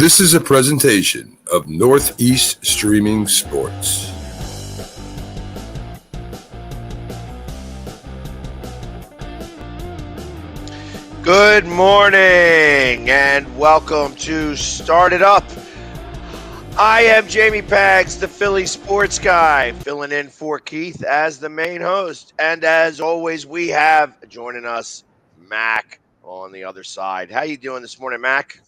This is a presentation of NorthEast Streaming Sports. Good morning and welcome to Start It Up. I am Jamie Pags, the Philly sports guy, filling in for Keith as the main host. And as always, we have joining us Mac on the other side. How you doing this morning, Mac?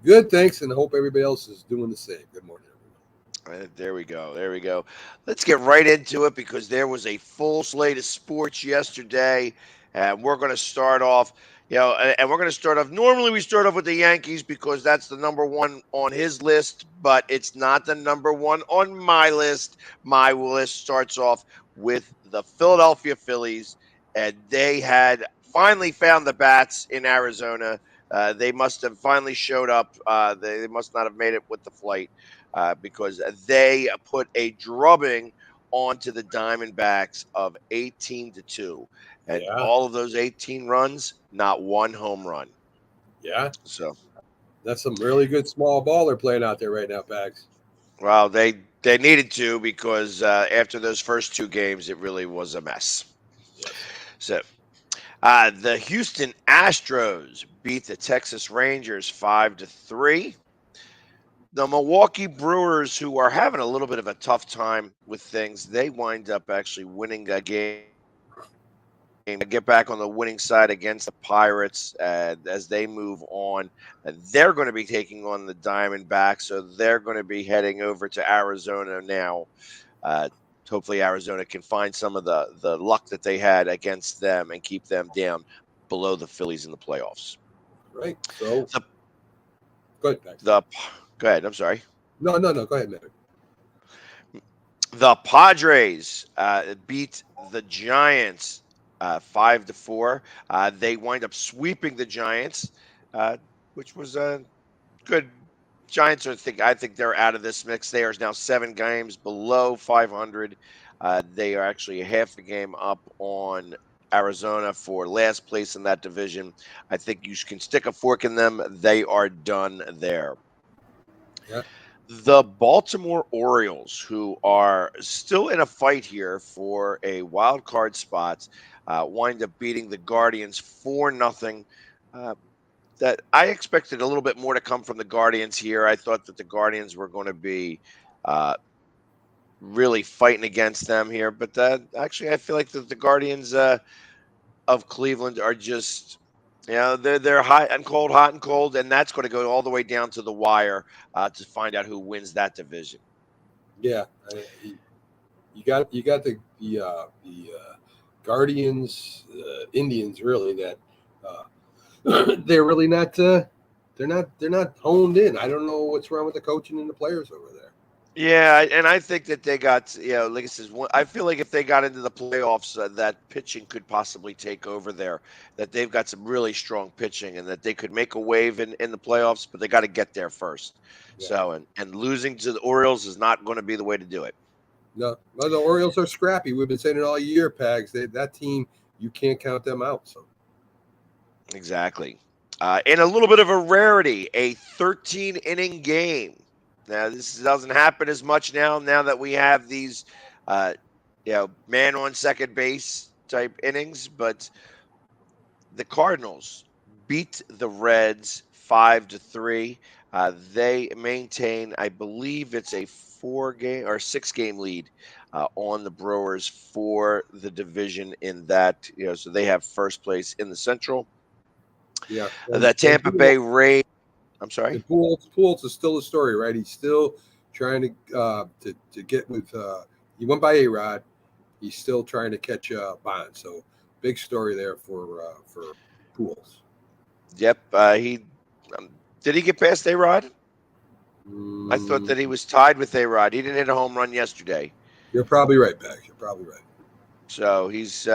Good, thanks, and I hope everybody else is doing the same. Good morning, everyone. There we go. There we go. Let's get right into it because there was a full slate of sports yesterday, and we're going to start off. And we're going to start off. Normally, we start off with the Yankees because that's the number one on his list, but it's not the number one on my list. My list starts off with the Philadelphia Phillies, and they had finally found the bats in Arizona. They must have finally showed up. They must not have made it with the flight. Because they put a drubbing onto the Diamondbacks of 18-2. And Yeah, all of those 18 runs, not one home run. yeah, So, that's some really good small ball they're playing out there right now, Pags. well, they needed to because after those first two games, it really was a mess. Yes. So, the Houston Astros beat the Texas Rangers 5-3. The Milwaukee Brewers, who are having a little bit of a tough time with things, they wind up actually winning a game, get back on the winning side against the Pirates as they move on. And they're going to be taking on the Diamondbacks, so they're going to be heading over to Arizona now. Hopefully, Arizona can find some of the luck that they had against them and keep them down below the Phillies in the playoffs. Right. So, The, go ahead, Pags. Go ahead. I'm sorry. No. Go ahead, man. The Padres beat the Giants 5-4. They wind up sweeping the Giants, which was a good. Giants I think they're out of this mix. They are now 7 games below 500. They are actually a half a game up on Arizona for last place in that division. I think you can stick a fork in them. They are done there. Yeah. The Baltimore Orioles, who are still in a fight here for a wild card spot, wind up beating the Guardians 4-0. That I expected a little bit more to come from the Guardians here. I thought that the Guardians were going to be uh, really fighting against them here, but actually, I feel like the Guardians of Cleveland are just, they're hot and cold, and that's going to go all the way down to the wire to find out who wins that division. Yeah. You got the Guardians, Indians, really that they're really not. They're not honed in. I don't know what's wrong with the coaching and the players over there. Yeah, and I think that they got, like I said, I feel like if they got into the playoffs, that pitching could possibly take over there. That they've got some really strong pitching, and that they could make a wave in the playoffs, but they got to get there first. Yeah. So, and losing to the Orioles is not going to be the way to do it. No, well, the Orioles are scrappy. We've been saying it all year, Pags. That team, you can't count them out. So Exactly. And a little bit of a rarity, a 13-inning game. Now, this doesn't happen as much now that we have these, man on second base type innings. But the Cardinals beat the Reds 5-3. They maintain, I believe it's a 4-game or 6-game lead on the Brewers for the division in that. So they have first place in the Central. yeah, The Tampa Bay Rays. I'm sorry. And Pujols is still a story, right? He's still trying to get with. He went by A-Rod. He's still trying to catch Bond. So big story there for Pujols. Yep. Did he get past A-Rod? I thought that he was tied with A-Rod. He didn't hit a home run yesterday. You're probably right, Pax. You're probably right. So he's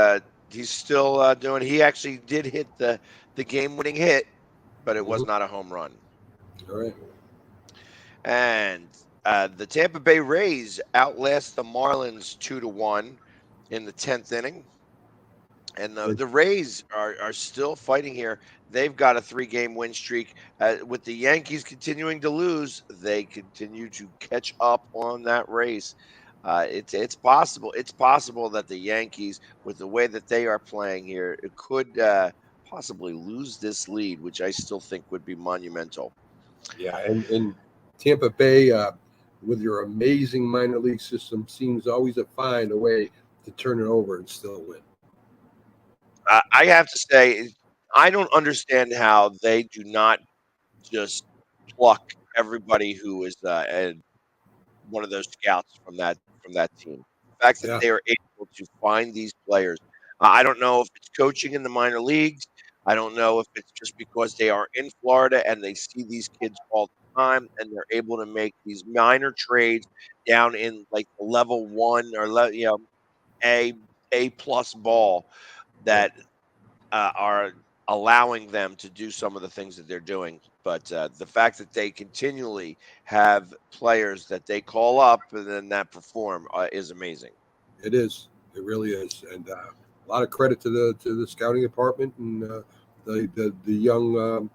still doing. He actually did hit the game-winning hit, but it was not a home run. All right. And the Tampa Bay Rays outlast the Marlins 2-1 in the 10th inning. And the Rays are still fighting here. They've got a 3-game win streak. With the Yankees continuing to lose, they continue to catch up on that race. It's possible. It's possible that the Yankees, with the way that they are playing here, it could possibly lose this lead, which I still think would be monumental. Yeah, and Tampa Bay, with your amazing minor league system, seems always to find a way to turn it over and still win. I have to say, I don't understand how they do not just pluck everybody who is one of those scouts from that team. The fact that Yeah, they are able to find these players. I don't know if it's coaching in the minor leagues. I don't know if it's just because they are in Florida and they see these kids all the time and they're able to make these minor trades down in like the level one or a plus ball yeah, that are allowing them to do some of the things that they're doing. But the fact that they continually have players that they call up and then that perform is amazing. it is. It really is, and a lot of credit to the scouting department and the young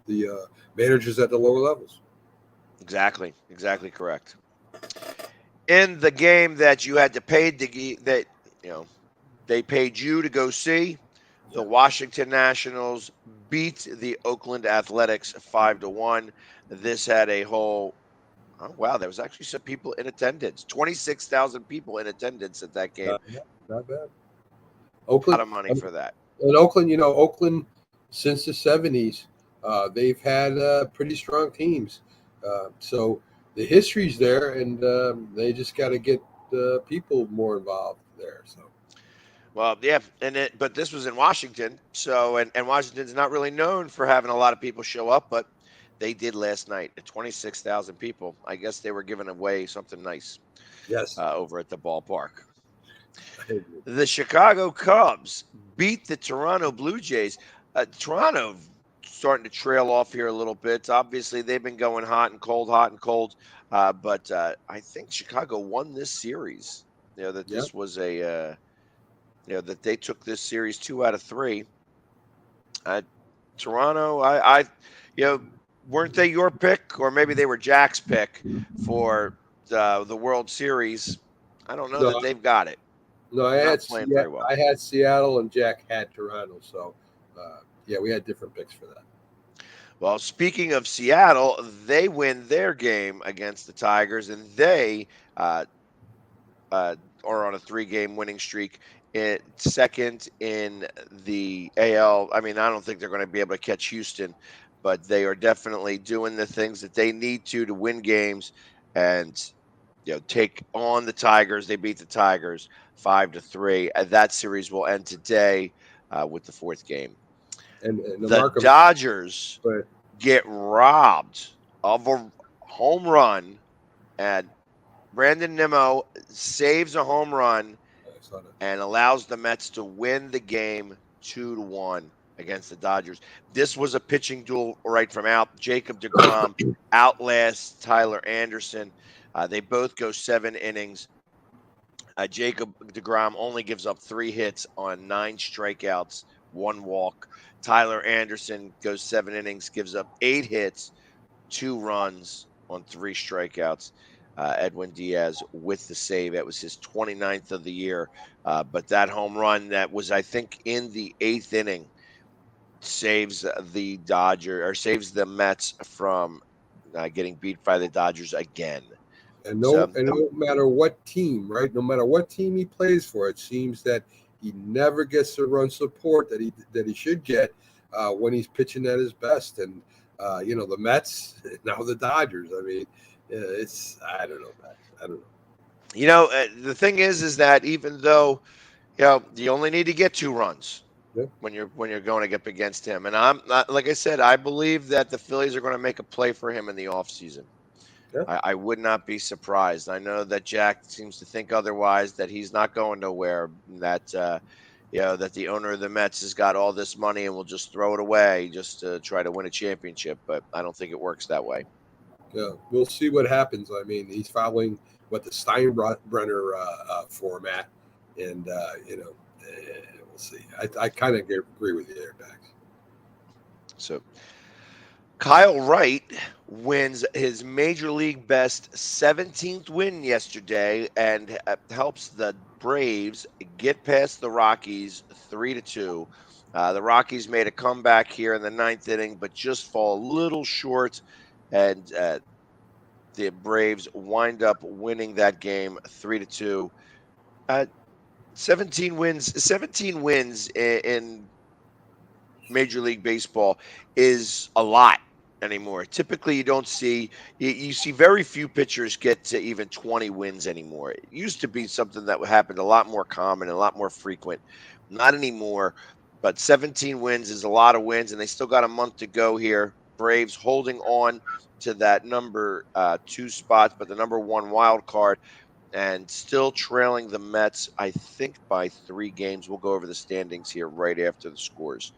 managers at the lower levels. Exactly, exactly correct. In the game that you had to pay that you know they paid you to go see, the Yeah, Washington Nationals beat the Oakland Athletics 5-1. This had a whole Oh, wow, there was actually some people in attendance. 26,000 people in attendance at that game. not bad. A lot Oakland, of money for that. in Oakland, Oakland since the '70s, they've had pretty strong teams. So the history's there, and they just got to get people more involved there. So Well, yeah, but this was in Washington, so and Washington's not really known for having a lot of people show up, but they did last night at 26,000 people. I guess they were giving away something nice yes, over at the ballpark. I agree. The Chicago Cubs beat the Toronto Blue Jays. Toronto starting to trail off here a little bit. Obviously, they've been going hot and cold. But I think Chicago won this series. That Yeah, this was that they took this series 2 out of 3. Uh, Toronto, you know, weren't they your pick, or maybe they were Jack's pick for the World Series? I don't know no, that they've got it. no, They're not playing very well. I had Seattle, and Jack had Toronto. So yeah, we had different picks for that. Well, speaking of Seattle, they win their game against the Tigers, and they uh, are on a 3-game winning streak. Second in the AL. I mean, I don't think they're going to be able to catch Houston, but they are definitely doing the things that they need to win games and take on the Tigers. They beat the Tigers 5-3. That series will end today with the 4th game. And the The Markham, Dodgers but get robbed of a home run, and Brandon Nimmo saves a home run I saw that. and allows the Mets to win the game 2-1 against the Dodgers. This was a pitching duel right from out. Jacob DeGrom outlasts Tyler Anderson. They both go 7 innings. Jacob DeGrom only gives up 3 hits on 9 strikeouts, 1 walk. Tyler Anderson goes 7 innings, gives up 8 hits, 2 runs on 3 strikeouts. Edwin Diaz with the save. That was his 29th of the year. But that home run that was, I think, in the 8th inning saves saves the Mets from getting beat by the Dodgers again. So And no matter what team, right? No matter what team he plays for, it seems that he never gets the run support that he should get when he's pitching at his best. And the Mets, now the Dodgers. I mean, it's I don't know, Max. I don't know. the thing is that even though you only need to get 2 runs Yeah, when you're going up against him, and I'm not, like I said, I believe that the Phillies are going to make a play for him in the offseason. yeah, I would not be surprised. I know that Jack seems to think otherwise, that he's not going nowhere, that that the owner of the Mets has got all this money and will just throw it away just to try to win a championship. But I don't think it works that way. yeah. We'll see what happens. I mean, he's following what the Steinbrenner format, and we'll see. I kind of agree with you there, Bax. So Kyle Wright wins his major league best 17th win yesterday and helps the Braves get past the Rockies 3-2. The Rockies made a comeback here in the ninth inning, but just fall a little short, and the Braves wind up winning that game 3-2. Uh, 17 wins in Major League Baseball is a lot anymore. Typically, you see very few pitchers get to even 20 wins anymore. It used to be something that happened a lot more common and a lot more frequent. Not anymore, but 17 wins is a lot of wins, and they still got a month to go here. Braves holding on to that number two spot, but the number one wild card and still trailing the Mets, I think, by 3 games. We'll go over the standings here right after the scores.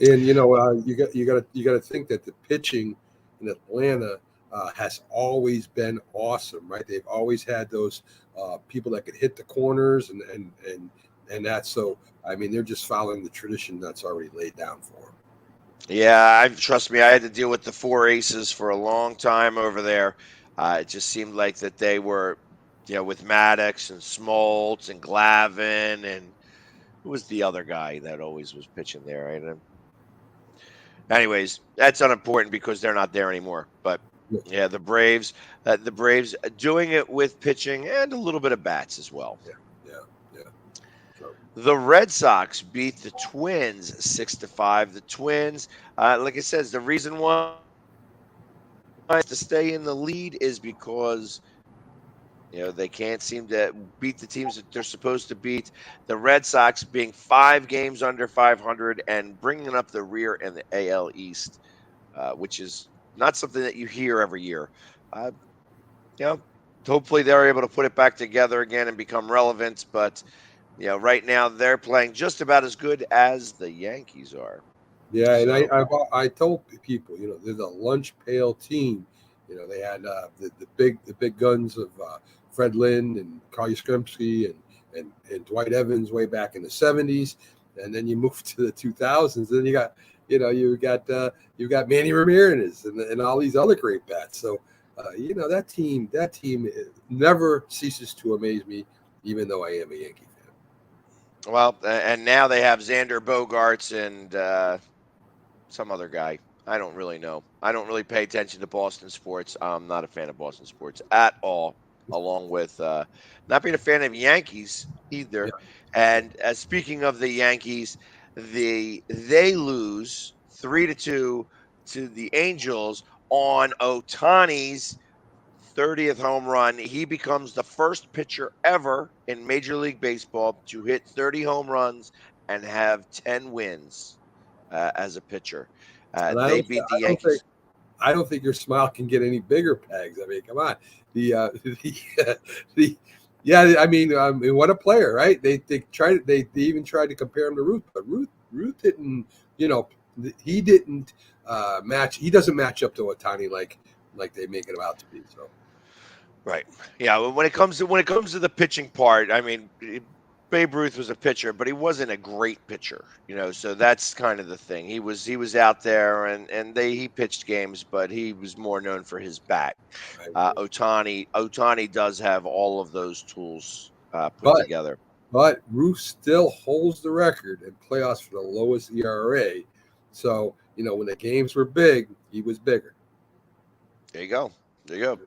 And you got to think that the pitching in Atlanta has always been awesome, right? They've always had those people that could hit the corners and that. So I mean, they're just following the tradition that's already laid down for them. Yeah, trust me, I had to deal with the four aces for a long time over there. It just seemed like that they were, with Maddox and Smoltz and Glavin and who was the other guy that always was pitching there? Right? Anyways, that's unimportant because they're not there anymore. But Yeah, yeah, the Braves doing it with pitching and a little bit of bats as well. yeah, yeah, yeah. So, The Red Sox beat the Twins 6-5. The Twins, like I said, the reason why to stay in the lead is because they can't seem to beat the teams that they're supposed to beat. The Red Sox being 5 games under 500 and bringing up the rear in the AL East, which is not something that you hear every year. Uh, you know, Hopefully they're able to put it back together again and become relevant. But right now they're playing just about as good as the Yankees are. yeah, and So I told people, they're the lunch pail team. They had the big guns of Fred Lynn and Carl Yastrzemski and Dwight Evans way back in the '70s, and then you move to the 2000s. Then you got Manny Ramirez and all these other great bats. So that team never ceases to amaze me, even though I am a Yankee fan. well, and now they have Xander Bogarts and some other guy. I don't really know. I don't really pay attention to Boston sports. I'm not a fan of Boston sports at all, along with not being a fan of Yankees Yeah, either. yeah. And speaking of the Yankees, they lose 3-2 to the Angels on Otani's 30th home run. He becomes the first pitcher ever in Major League Baseball to hit 30 home runs and have 10 wins as a pitcher. And They beat the Yankees. I don't think your smile can get any bigger, Pegs. I mean, come on. The the yeah. I mean, what a player, right? They tried. They even tried to compare him to Ruth, but Ruth didn't. He didn't match. He doesn't match up to Otani like they make it out to be. So Right. Yeah. When it comes to the pitching part, I mean, Babe Ruth was a pitcher, but he wasn't a great pitcher. So that's kind of the thing. He was out there and he pitched games, but he was more known for his bat. I agree. Otani does have all of those tools put But together. but Ruth still holds the record in playoffs for the lowest ERA. So when the games were big, he was bigger. There you go. There you go.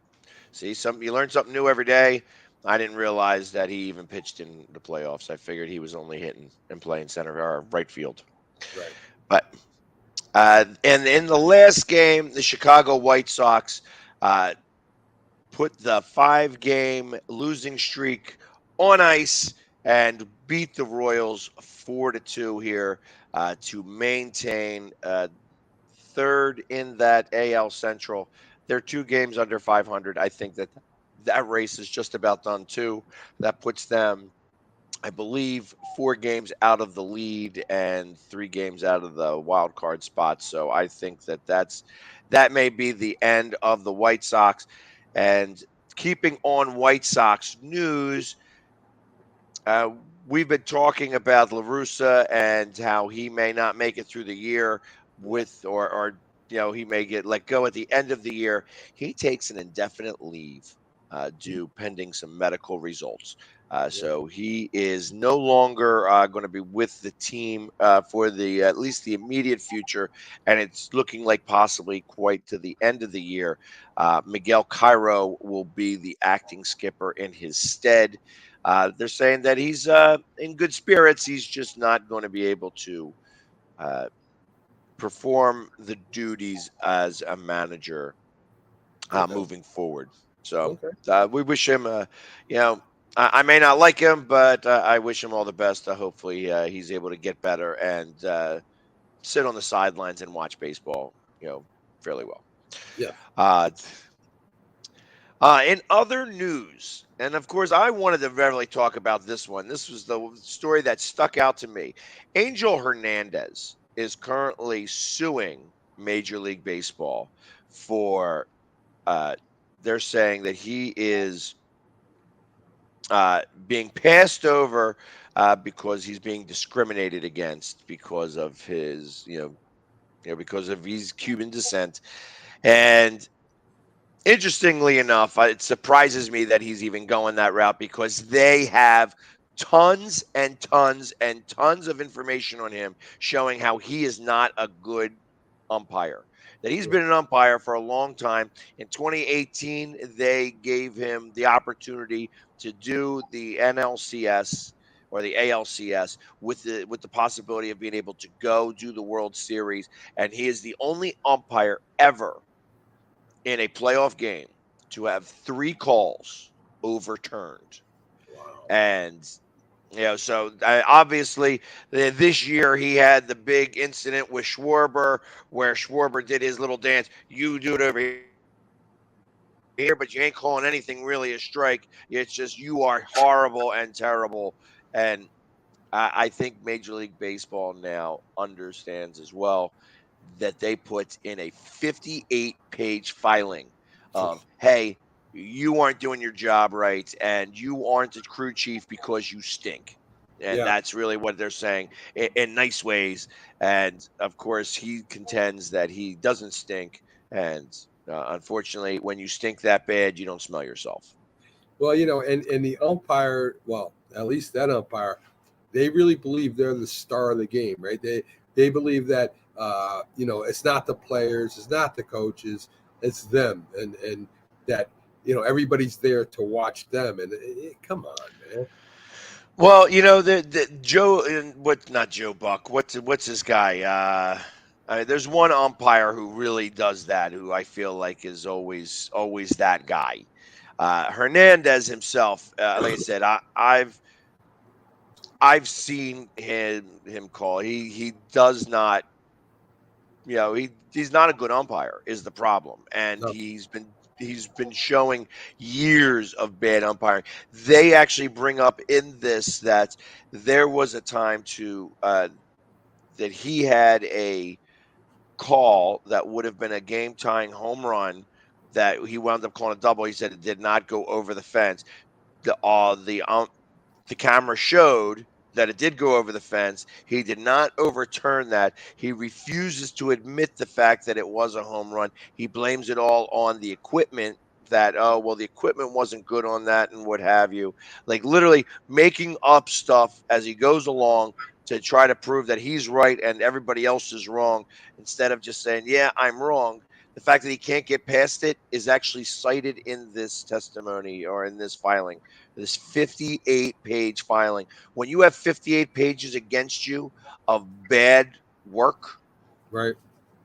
See, you learn something new every day. I didn't realize that he even pitched in the playoffs. I figured he was only hitting and playing center or right field. Right. But and in the last game, the Chicago White Sox uh, put the 5-game losing streak on ice and beat the Royals 4-2 here to maintain third in that AL Central. They're 2 games under 500. I think that race is just about done too. That puts them, I believe, 4 games out of the lead and 3 games out of the wild card spot. So I think that may be the end of the White Sox. And keeping on White Sox news, uh, we've been talking about LaRussa and how he may not make it through the year Yeah. with, or he may get let go at the end of the year. He takes an indefinite leave due pending some medical results. Yeah. So he is no longer going to be with the team for the at least the immediate future, and it's looking like possibly quite to the end of the year. Miguel Cairo will be the acting skipper in his stead. They're saying that he's in good spirits. He's just not going to be able to uh, perform the duties as a manager Okay. moving forward. So Okay. we wish him, you know, I may not like him, but I wish him all the best. Hopefully, he's able to get better and sit on the sidelines and watch baseball, fairly well. Yeah. Uh, in other news, and of course, I wanted to really talk about this one. This was the story that stuck out to me. Angel Hernandez is currently suing Major League Baseball for, uh, they're saying that he is being passed over because he's being discriminated against because of his, because of his Cuban descent. And interestingly enough, it surprises me that he's even going that route because they have tons and tons and tons of information on him showing how he is not a good umpire. That he's been an umpire for a long time. In 2018, they gave him the opportunity to do the NLCS or the ALCS with the possibility of being able to go do the World Series, and he is the only umpire ever in a playoff game to have three calls overturned. Wow. And, so obviously this year he had the big incident with Schwarber where Schwarber did his little dance. You do it over here, but you ain't calling anything really a strike. It's just you are horrible and terrible. And I think Major League Baseball now understands as well that they put in a 58-page filing of, hey, you aren't doing your job right, and you aren't a crew chief because you stink. And Yeah. that's really what they're saying in nice ways. And of course, he contends that he doesn't stink. And unfortunately, when you stink that bad, you don't smell yourself. Well, and the umpire, well, at least that umpire, they really believe they're the star of the game, right? They believe that it's not the players, it's not the coaches, it's them, and that everybody's there to watch them. And come on, man. Well, the Joe, what, not Joe Buck. What's this guy? There's one umpire who really does that, who I feel like is always that guy. Hernandez himself, like I said, I've seen him call. He does not, he's not a good umpire is the problem, and No, he's been showing years of bad umpiring. They actually bring up in this that there was a time that he had a call that would have been a game tying home run that he wound up calling a double. He said it did not go over the fence. The camera showed that it did go over the fence. He did not overturn that. He refuses to admit the fact that it was a home run. He blames it all on the equipment, that, oh, well, the equipment wasn't good on that and what have you. Like literally making up stuff as he goes along to try to prove that he's right and everybody else is wrong, instead of just saying, yeah, I'm wrong. The fact that he can't get past it is actually cited in this testimony or in this filing, this 58-page filing. When you have 58 pages against you of bad work, right,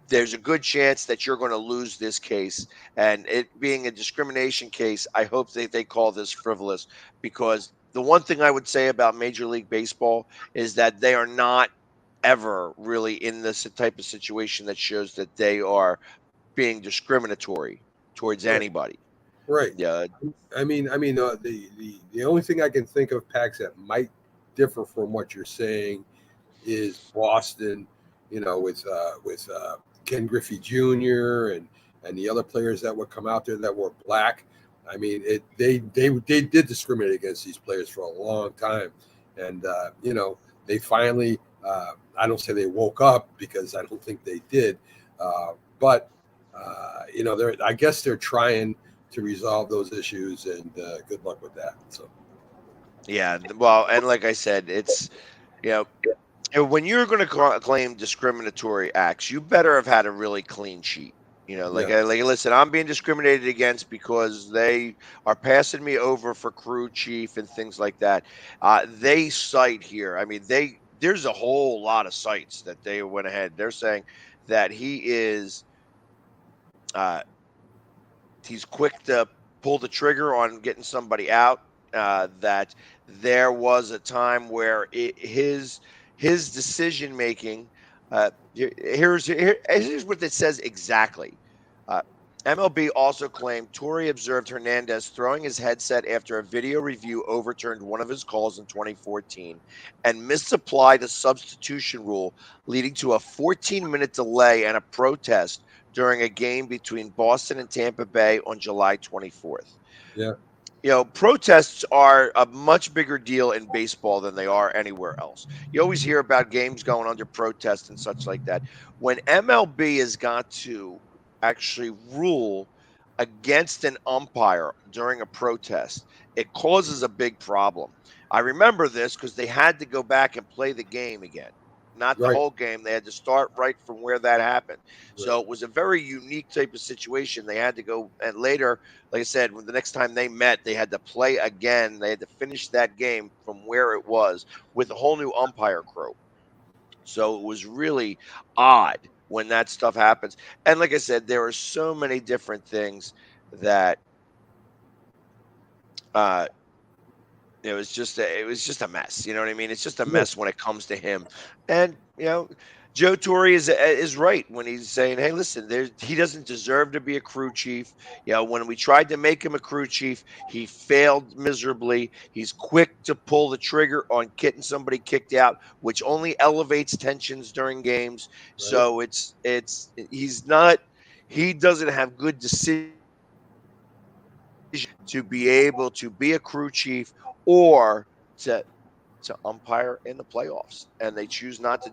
there's a good chance that you're going to lose this case. And it being a discrimination case, I hope that they call this frivolous, because the one thing I would say about Major League Baseball is that they are not ever really in this type of situation that shows that they are being discriminatory towards right, anybody. right. Yeah. The only thing I can think of, Pax, that might differ from what you're saying is Boston, with Ken Griffey Jr. and the other players that would come out there that were black. I mean, they did discriminate against these players for a long time, and they finally. I don't say they woke up because I don't think they did, but I guess they're trying to resolve those issues, and good luck with that. So Yeah, well, and like I said, it's you know when you're going to claim discriminatory acts, you better have had a really clean sheet. yeah, Listen, I'm being discriminated against because they are passing me over for crew chief and things like that. They cite here. I mean, there's a whole lot of sites that they went ahead. They're saying that uh, he's quick to pull the trigger on getting somebody out. That there was a time where his decision making. Here's what it says exactly. Uh, MLB also claimed Torrey observed Hernandez throwing his headset after a video review overturned one of his calls in 2014 and misapplied a substitution rule, leading to a 14-minute delay and a protest during a game between Boston and Tampa Bay on July 24th. yeah, Protests are a much bigger deal in baseball than they are anywhere else. You always hear about games going under protest and such like that. When MLB has got to actually rule against an umpire during a protest, it causes a big problem. I remember this because they had to go back and play the game again. Not the right, whole game. They had to start right from where that happened. right, So it was a very unique type of situation. They had to go, and later, like I said, when the next time they met, they had to play again. They had to finish that game from where it was with a whole new umpire crew. So it was really odd when that stuff happens. And like I said, there are so many different things that uh, it was just a mess. You know what I mean? It's just a yeah, mess when it comes to him. And Joe Torre is right when he's saying, "Hey, listen, he doesn't deserve to be a crew chief." When we tried to make him a crew chief, he failed miserably. He's quick to pull the trigger on getting somebody kicked out, which only elevates tensions during games. right, So he's not he doesn't have good decision to be able to be a crew chief or to umpire in the playoffs, and they choose not to do that. And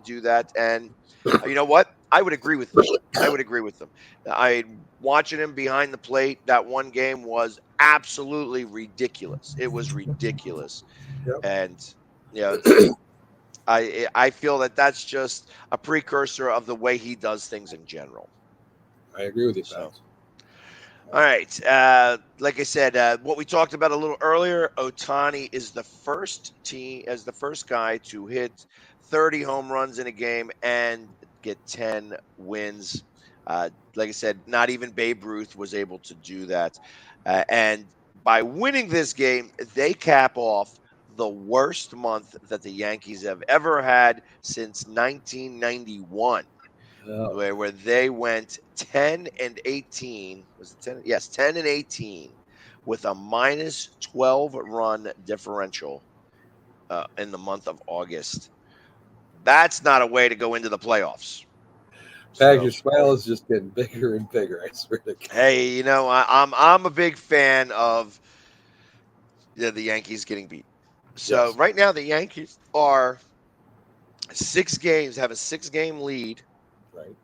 you know what? I would agree with them. I would agree with them. I Watching him behind the plate that one game was absolutely ridiculous. It was ridiculous, yep. and I feel that that's just a precursor of the way he does things in general. I agree with you, So. Pax. All right. Like I said, what we talked about a little earlier, Otani is the first guy to hit 30 home runs in a game and get 10 wins. Like I said, not even Babe Ruth was able to do that. And by winning this game, they cap off the worst month that the Yankees have ever had since 1991 Oh, where they went 10 and 18. Was it 10? Yes, 10 and 18 with a minus 12 run differential in the month of August. That's not a way to go into the playoffs. Pax, your So, smile is just getting bigger and bigger. I swear to God. hey, I'm a big fan of the Yankees getting beat. So Yes, right now the Yankees are 6 games, have a 6 game lead right.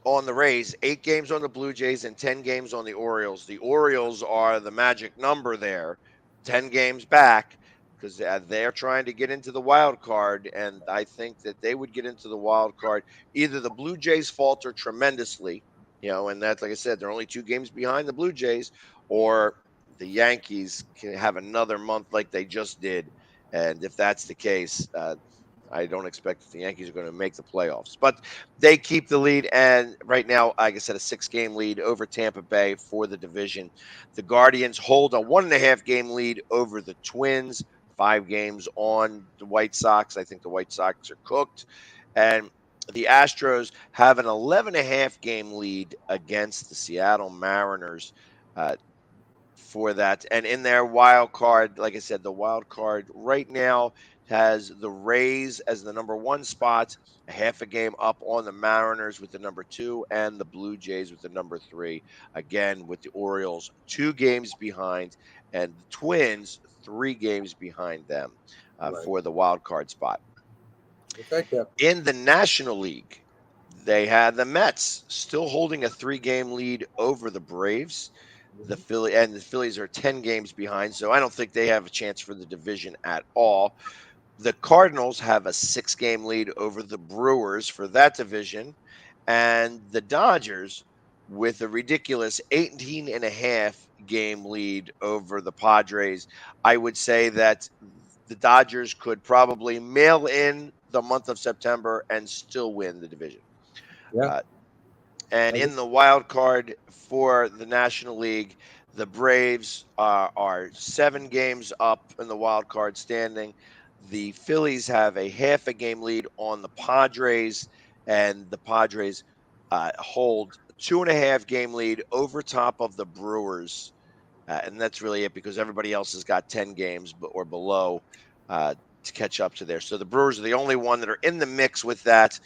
on the Rays, 8 games on the Blue Jays, and 10 games on the Orioles. The Orioles are the magic number there, 10 games back because they're trying to get into the wild card. And I think that they would get into the wild card. Either the Blue Jays falter tremendously, and that's like I said, they're only 2 games behind the Blue Jays, or the Yankees can have another month like they just did. And if that's the case, I don't expect that the Yankees are going to make the playoffs, but they keep the lead. And right now, like I said, a 6 game lead over Tampa Bay for the division. The Guardians hold a 1.5 game lead over the Twins, 5 games on the White Sox. I think the White Sox are cooked. And the Astros have an 11.5 game lead against the Seattle Mariners. Uh, for that. And in their wild card, like I said, the wild card right now has the Rays as the number 1 spot, a half a game up on the Mariners with the number 2, and the Blue Jays with the number 3. Again, with the Orioles 2 games behind, and the Twins 3 games behind them. Right. for the wild card spot. Okay, Cap. In the National League, they had the Mets still holding a 3-game lead over the Braves. The Phillies are 10 games behind, so I don't think they have a chance for the division at all. The Cardinals have a 6-game lead over the Brewers for that division, and the Dodgers with a ridiculous 18 and a half game lead over the Padres. I would say that the Dodgers could probably mail in the month of September and still win the division. Yeah. Uh, and I in guess. the wild card for the National League, the Braves are 7 games up in the wild card standing. The Phillies have a half a game lead on the Padres, and the Padres hold 2.5 game lead over top of the Brewers. And that's really it because everybody else has got 10 games or below to catch up to there. So the Brewers are the only one that are in the mix with that.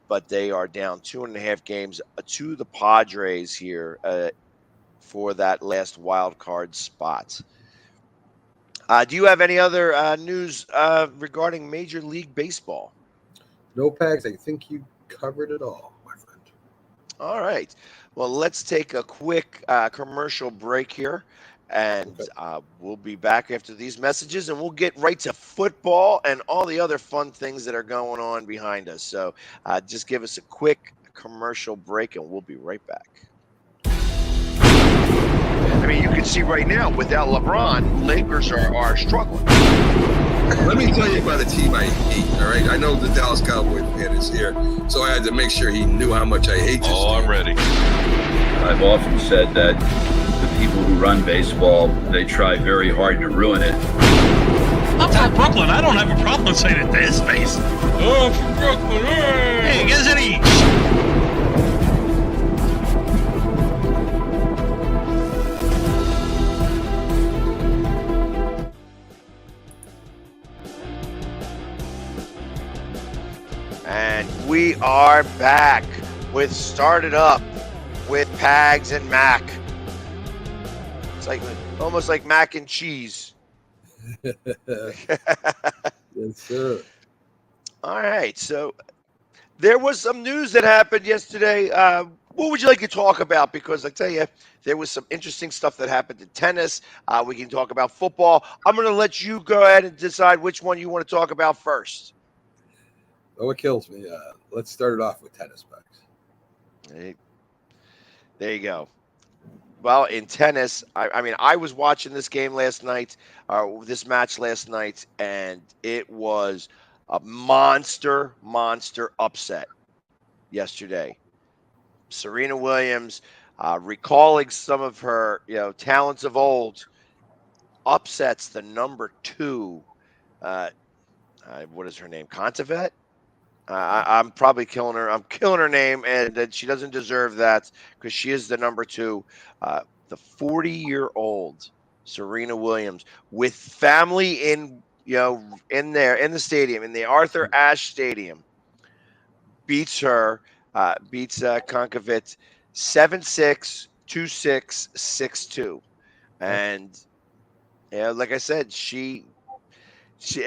But they are down 2.5 games to the Padres here for that last wild card spot. Do you have any other news regarding Major League Baseball? No, Pags. I think you covered it all, my friend. All right. Well, let's take a quick commercial break here, and Okay. we'll be back after these messages, and we'll get right to football and all the other fun things that are going on behind us. So just give us a quick commercial break, and we'll be right back. I mean, you can see right now, without LeBron, Lakers are struggling. Let me tell you about a team I hate, all right? I know the Dallas Cowboy fan is here, so I had to make sure he knew how much I hate this team. I'm ready. I've often said that the people who run baseball, they try very hard to ruin it. I'm from Brooklyn. I don't have a problem saying it to his face. Oh, from Brooklyn. Hey, get any? And we are back with Started Up with Pags and Mac. It's like almost like mac and cheese. Yes, sir. All right. So there was some news that happened yesterday. What would you like to talk about? Because I tell you, there was some interesting stuff that happened in tennis. We can talk about football. I'm going to let you go ahead and decide which one you want to talk about first. Oh, it kills me. Let's start it off with tennis, Pags. There you go. Well, in tennis, I mean, I was watching this game last night, this match last night, and it was a monster upset yesterday. Serena Williams, recalling some of her, talents of old, upsets the number 2. What is her name? Contavet? I'm probably killing her. I'm killing her name, and she doesn't deserve that because she is the number 2. The 40-year-old Serena Williams with family in the stadium, in the Arthur Ashe Stadium, beats Konkavit 7-6, 2-6, 6-2, and like I said, she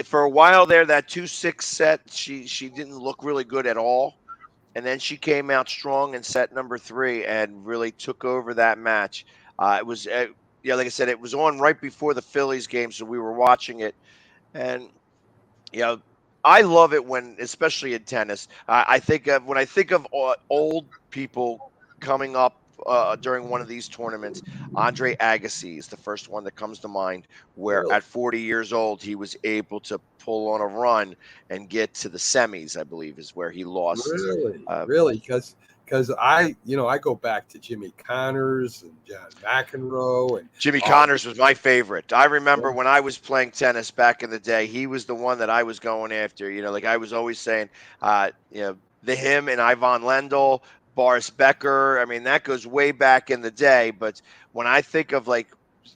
for a while there, that 2-6 set, she didn't look really good at all. And then she came out strong in set number 3 and really took over that match. It was, like I said, it was on right before the Phillies game, so we were watching it. And, I love it when, especially in tennis, when I think of old people coming up during one of these tournaments, Andre Agassi is the first one that comes to mind, where Really? at 40 years old, he was able to pull on a run and get to the semis, I believe, is where he lost. Really? Because I go back to Jimmy Connors and John McEnroe and Jimmy Connors was my favorite. I remember when I was playing tennis back in the day, he was the one that I was going after. Like I was always saying, him and Ivan Lendl, Boris Becker. I mean, that goes way back in the day. But when I think of like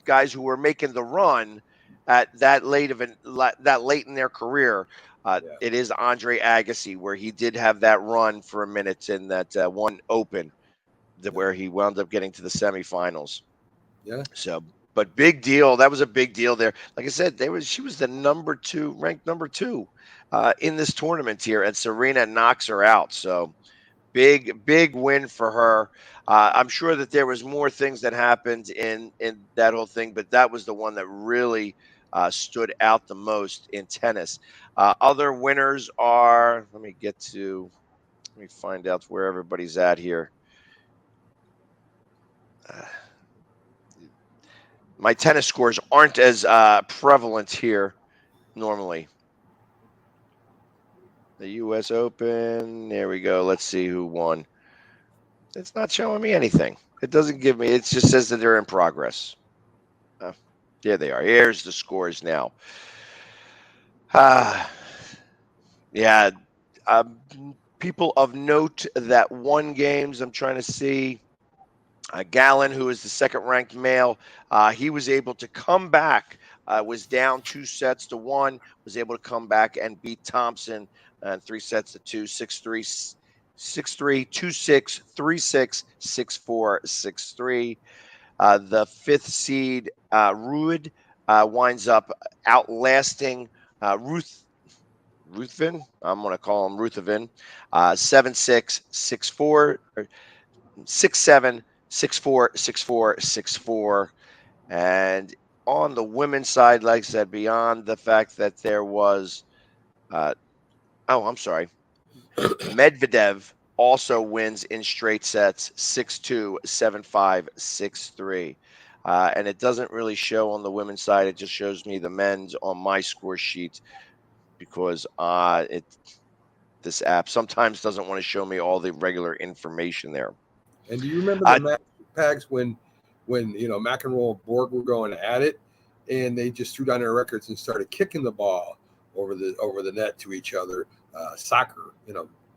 guys who were making the run at that late in their career, it is Andre Agassi, where he did have that run for a minute in that one Open, where he wound up getting to the semifinals. Yeah. So But big deal. That was a big deal there. Like I said, she was the ranked number two in this tournament here, and Serena knocks her out. So big win for her. I'm sure that there was more things that happened in that whole thing, but that was the one that really stood out the most in tennis. Other winners are. Let me find out where everybody's at here. Uh, my tennis scores aren't as prevalent here normally. The U.S. Open. There we go. Let's see who won. It's not showing me anything. It doesn't give me. It just says that they're in progress. There they are. Here's the scores now. Yeah. People of note that won games. I'm trying to see. Gallon, who is the second-ranked male, he was able to come back. Was down 2-1, was able to come back and beat Thompson 3-2, 6-3, 6-3, 2-6, 3-6, 6-4, 6-3. The fifth seed, Ruud, winds up outlasting Ruthven. I'm going to call him Ruthven. 7-6, 6-4, 6-7, 6-4, 6-4, 6-4. And on the women's side, like I said, beyond the fact that there was, I'm sorry, Medvedev also wins in straight sets 6-2, 7-5, 6-3. And it doesn't really show on the women's side. It just shows me the men's on my score sheet because this app sometimes doesn't want to show me all the regular information there. And do you remember the match, Pags, when McEnroe and Borg were going at it, and they just threw down their records and started kicking the ball over the net to each other, soccer,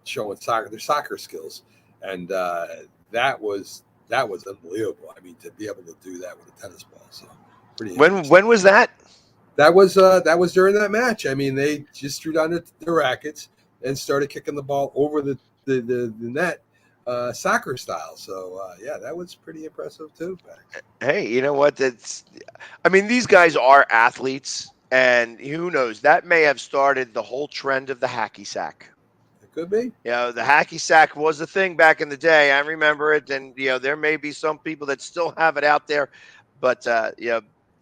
showing their soccer skills, and that was unbelievable. I mean, to be able to do that with a tennis ball, so pretty. When was that? That was during that match. I mean, they just threw down their rackets and started kicking the ball over the net. Soccer style. So, that was pretty impressive too. Hey, you know what? These guys are athletes, and who knows? That may have started the whole trend of the hacky sack. It could be. The hacky sack was a thing back in the day. I remember it, and there may be some people that still have it out there, but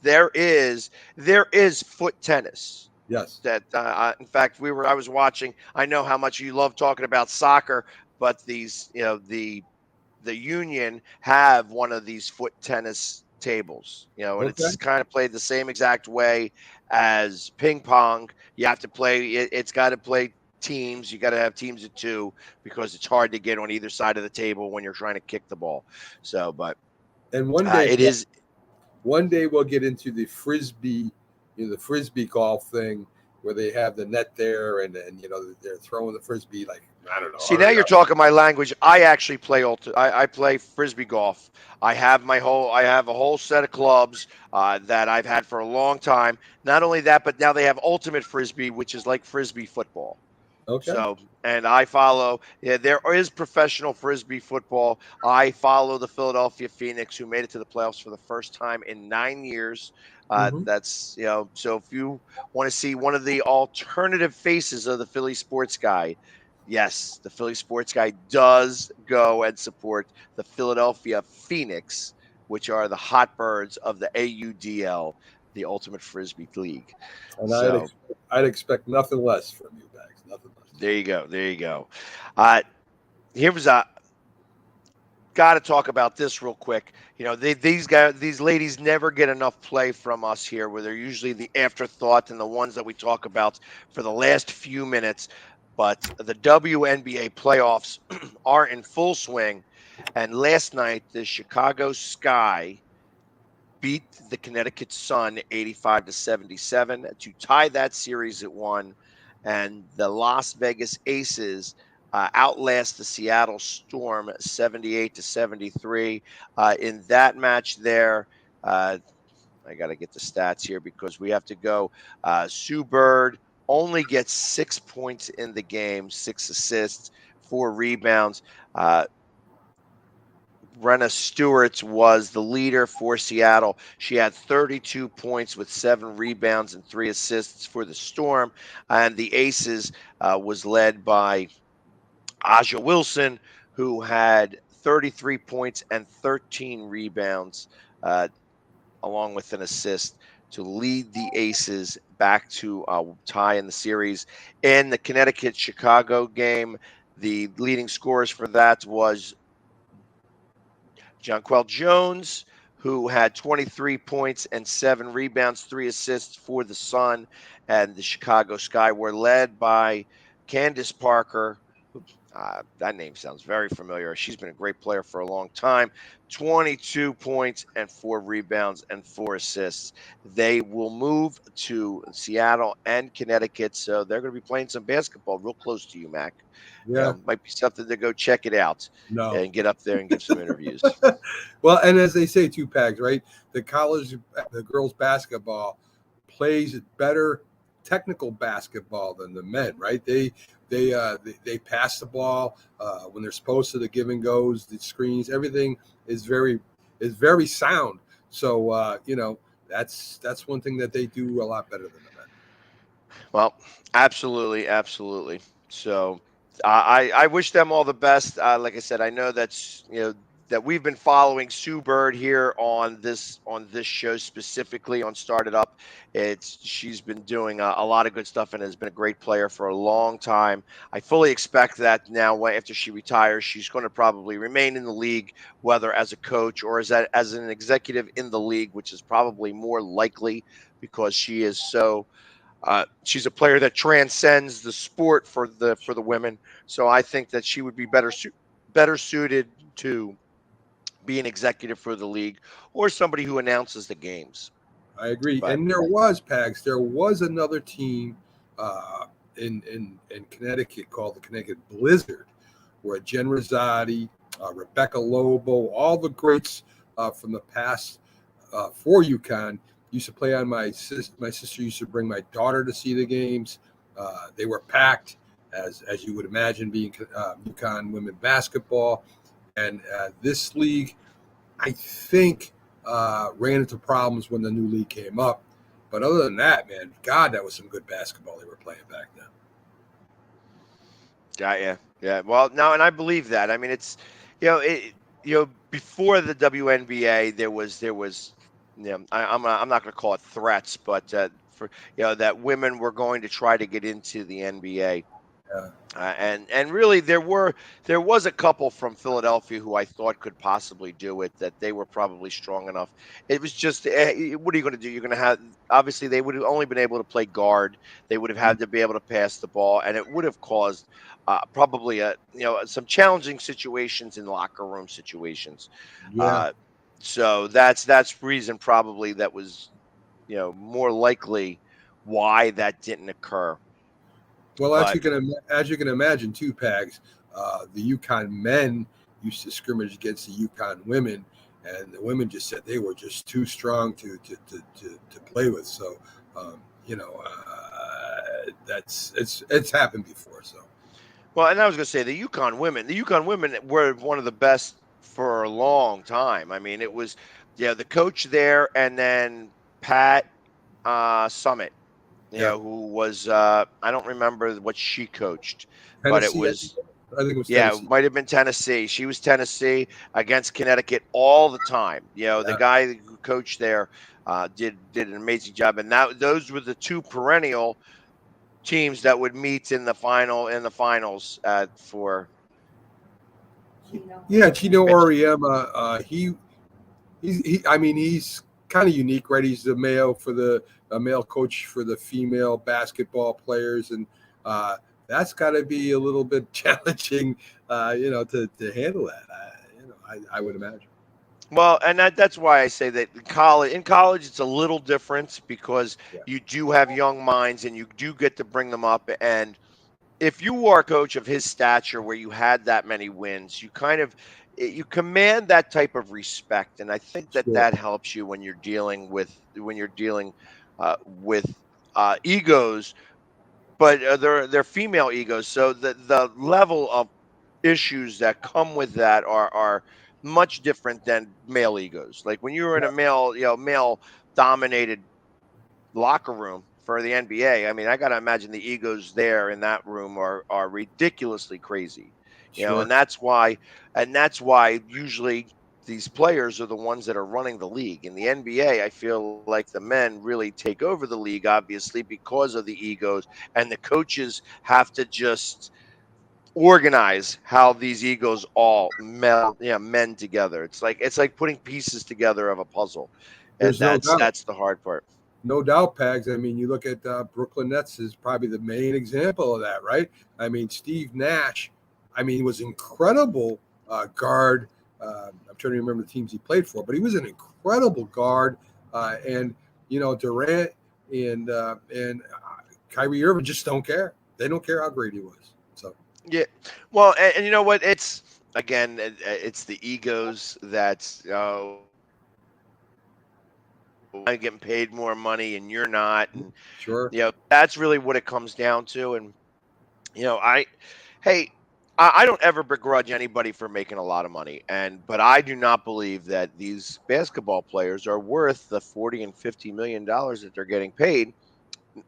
there is foot tennis. Yes. That in fact I was watching. I know how much you love talking about soccer. But these, the union have one of these foot tennis tables, and it's kind of played the same exact way as ping pong. You have to play it's got to play teams. You got to have teams of two because it's hard to get on either side of the table when you're trying to kick the ball. So, but and one day One day we'll get into the frisbee, the frisbee golf thing where they have the net there and they're throwing the frisbee like. I don't know. See, now you're talking my language. I actually play I play frisbee golf. I have a whole set of clubs that I've had for a long time. Not only that, but now they have ultimate frisbee, which is like frisbee football. Okay. So, and I follow. There is professional frisbee football. I follow the Philadelphia Phoenix, who made it to the playoffs for the first time in 9 years. That's So if you want to see one of the alternative faces of the Philly sports guy. Yes, the Philly sports guy does go and support the Philadelphia Phoenix, which are the Hotbirds of the AUDL, the Ultimate Frisbee League. And I'd expect nothing less from you, Bags. Nothing less. There you go. Here's got to talk about this real quick. These ladies never get enough play from us here, where they're usually the afterthought and the ones that we talk about for the last few minutes. But the WNBA playoffs are in full swing. And last night, the Chicago Sky beat the Connecticut Sun 85-77 to tie that series at 1. And the Las Vegas Aces outlast the Seattle Storm 78-73. In that match there, I got to get the stats here because we have to go. Sue Bird only gets 6 points in the game, 6 assists, 4 rebounds. Brenna Stewart was the leader for Seattle. She had 32 points with 7 rebounds and 3 assists for the Storm. And the Aces was led by Aja Wilson, who had 33 points and 13 rebounds, uh, along with an assist to lead the Aces back to a tie in the series. In the Connecticut Chicago game, the leading scorers for that was Jonquel Jones, who had 23 points and 7 rebounds, 3 assists for the Sun. And the Chicago Sky were led by Candace Parker. That name sounds very familiar. She's been a great player for a long time. 22 points and 4 rebounds and 4 assists. They will move to Seattle and Connecticut, so they're going to be playing some basketball real close to you, Mac. Yeah. Might be something to go check it out No. and get up there and give some interviews. Well, and as they say, two Pags, right? The girls basketball plays better technical basketball than the men, right? They pass the ball when they're supposed to. The give and goes, the screens, everything is very sound. So that's one thing that they do a lot better than the men. Well, absolutely, absolutely. So I wish them all the best. Like I said, I know that we've been following Sue Bird here on this show specifically on Started Up. She's been doing a lot of good stuff and has been a great player for a long time. I fully expect that now after she retires, she's going to probably remain in the league, whether as a coach or as an executive in the league, which is probably more likely because she's a player that transcends the sport for the women. So I think that she would be better suited to be an executive for the league or somebody who announces the games. I agree. But And there was another team in Connecticut called the Connecticut Blizzard, where Jen Rosati, Rebecca Lobo, all the greats from the past for UConn used to play on my sister used to bring my daughter to see the games. They were packed, as you would imagine, being UConn women basketball. And this league, I think, ran into problems when the new league came up. But other than that, man, God, that was some good basketball they were playing back then. yeah. Well, no, and I believe that. I mean, it's before the WNBA, there was I'm not going to call it threats, but for that women were going to try to get into the NBA. Yeah. And really there was a couple from Philadelphia who I thought could possibly do it, that they were probably strong enough. It was just what are you going to do? You're going to have, obviously they would have only been able to play guard. They would have had to be able to pass the ball, and it would have caused probably some challenging situations in locker room situations. Yeah. So that's reason probably that was more likely why that didn't occur. Well, as you can imagine, two Pags, the UConn men used to scrimmage against the UConn women, and the women just said they were just too strong to play with. So, it's happened before. So, well, and I was going to say the UConn women were one of the best for a long time. I mean, it was the coach there, and then Pat Summit. Who was I don't remember what she coached, but it was I think it was it might have been Tennessee. She was Tennessee against Connecticut all the time. The guy who coached there did an amazing job, and those were the two perennial teams that would meet in the finals for. Yeah, Gino Auriemma. He's kind of unique, right? He's the male coach for the female basketball players, and that's got to be a little bit challenging, to handle that. I would imagine. Well, and that's why I say that in college it's a little different because you do have young minds and you do get to bring them up. And if you are a coach of his stature, where you had that many wins, you command that type of respect, and I think that helps you when you're dealing with egos, but they're female egos. So the level of issues that come with that are much different than male egos. Like when you were in a male dominated locker room for the NBA. I mean, I got to imagine the egos there in that room are ridiculously crazy. Sure. And that's why usually these players are the ones that are running the league. In the NBA, I feel like the men really take over the league, obviously, because of the egos, and the coaches have to just organize how these egos all mend together. It's like putting pieces together of a puzzle, and There's no doubt. that's the hard part. No doubt, Pags. I mean, you look at Brooklyn Nets is probably the main example of that, right? I mean, Steve Nash, I mean, he was incredible guard. I'm trying to remember the teams he played for, but he was an incredible guard. And Durant and Kyrie Irving just don't care. They don't care how great he was. So Yeah. Well, and you know what? It's again, it's the egos that's I'm getting paid more money and you're not, and sure, that's really what it comes down to. And I, hey, I don't ever begrudge anybody for making a lot of money, but I do not believe that these basketball players are worth the 40 and $50 million that they're getting paid.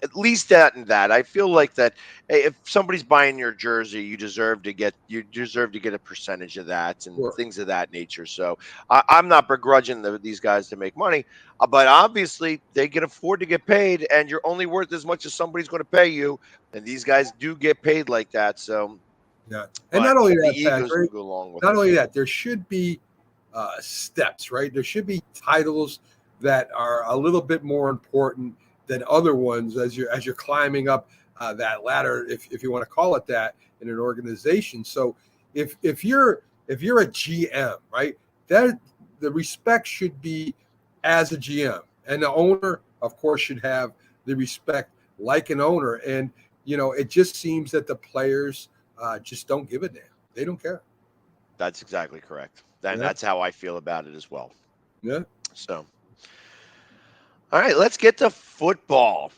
At least that and that. I feel like that if somebody's buying your jersey, you deserve to get a percentage of that and sure. things of that nature. So I'm not begrudging these guys to make money, but obviously they can afford to get paid, and you're only worth as much as somebody's going to pay you, and these guys do get paid like that. So, Yeah. And but not only the that, Pags, egos right? do go along with Not it. only that, there should be steps, right? There should be titles that are a little bit more important than other ones as you're climbing up that ladder, if you want to call it that, in an organization. So if you're a GM, right, that the respect should be as a GM, and the owner, of course, should have the respect like an owner. And it just seems that the players just don't give a damn. They don't care. That's exactly correct. And Yeah. that's how I feel about it as well. Yeah. So, all right, let's get to football.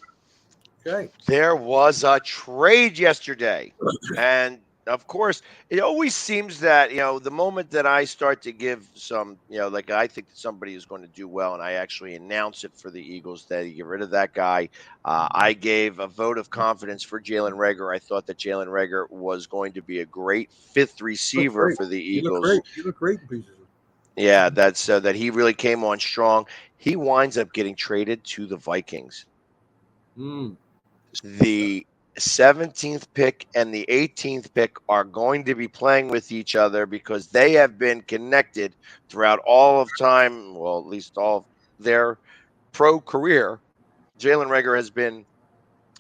Okay. There was a trade yesterday. And of course, it always seems that, the moment that I start to give some, like I think that somebody is going to do well and I actually announce it for the Eagles that you get rid of that guy. I gave a vote of confidence for Jalen Rager. I thought that Jalen Rager was going to be a great fifth Look receiver great. for the You look Eagles. great. You look great in preseason. Yeah, that's that he really came on strong. He winds up getting traded to the Vikings. Mm. The 17th pick and the 18th pick are going to be playing with each other because they have been connected throughout all of time, well, at least all of their pro career. Jalen Rager has been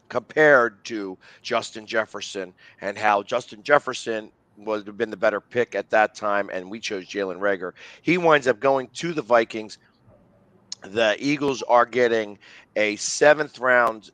compared to Justin Jefferson, and how Justin Jefferson would have been the better pick at that time, and we chose Jalen Rager. He winds up going to the Vikings. The Eagles are getting a seventh round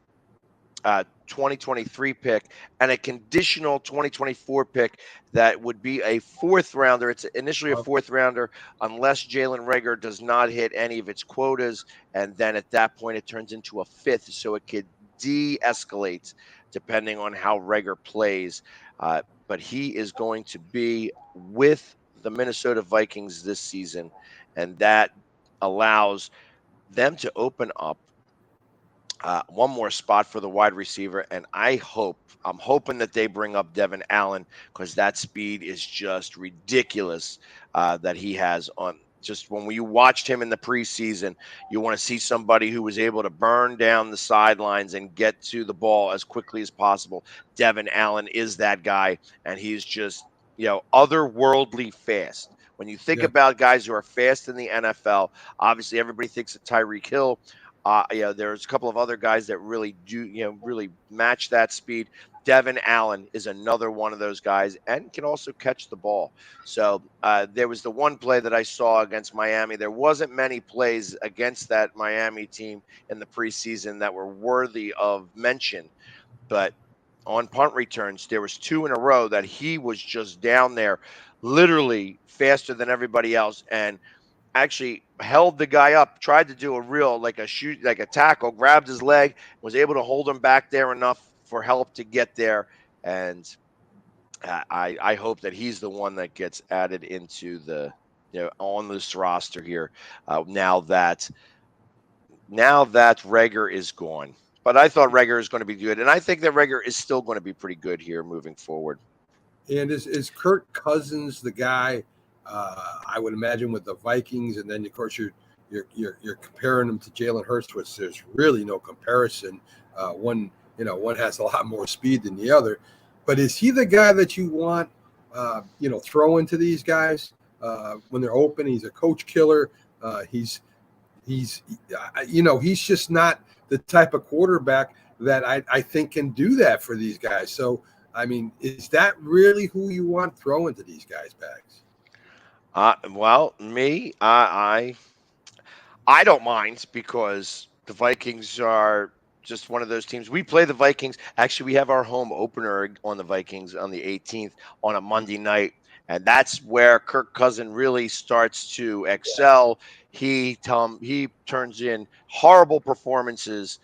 2023 pick and a conditional 2024 pick that would be a fourth rounder. It's initially a Wow. fourth rounder unless Jalen Rager does not hit any of its quotas. And then at that point, it turns into a fifth. So it could de escalate depending on how Rager plays. But he is going to be with the Minnesota Vikings this season. And that allows them to open up one more spot for the wide receiver, and I'm hoping that they bring up Devin Allen because that speed is just ridiculous that he has on. Just when you watched him in the preseason, you want to see somebody who was able to burn down the sidelines and get to the ball as quickly as possible. Devin Allen is that guy, and he's just otherworldly fast. When you think Yeah. about guys who are fast in the NFL, obviously everybody thinks of Tyreek Hill. There's a couple of other guys that really do, really match that speed. Devin Allen is another one of those guys and can also catch the ball. So there was the one play that I saw against Miami. There wasn't many plays against that Miami team in the preseason that were worthy of mention, but on punt returns, there was two in a row that he was just down there, literally faster than everybody else, and actually held the guy up, tried to do a real like a shoot, like a tackle, grabbed his leg, was able to hold him back there enough for help to get there. And I hope that he's the one that gets added into the on this roster here. Now that Rager is gone. But I thought Rager is going to be good, and I think that Rager is still going to be pretty good here moving forward. And is Kirk Cousins the guy? I would imagine with the Vikings, and then of course you're comparing him to Jalen Hurts, which there's really no comparison. One has a lot more speed than the other, but is he the guy that you want? Throw into these guys when they're open. He's a coach killer. He's just not the type of quarterback that I think can do that for these guys. So, I mean, is that really who you want throwing to these guys' bags? Well, me, I don't mind because the Vikings are just one of those teams. We play the Vikings. Actually, we have our home opener on the Vikings on the 18th on a Monday night. And that's where Kirk Cousin really starts to excel. He turns in horrible performances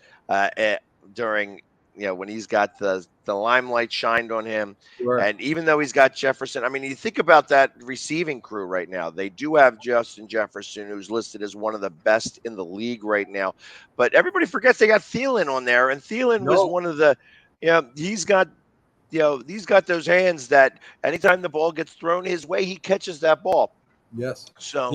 during when he's got the limelight shined on him. Sure. And even though he's got Jefferson, I mean, you think about that receiving crew right now. They do have Justin Jefferson, who's listed as one of the best in the league right now. But everybody forgets they got Thielen on there, and Thielen was one of the, he's got those hands that anytime the ball gets thrown his way, he catches that ball. Yes. So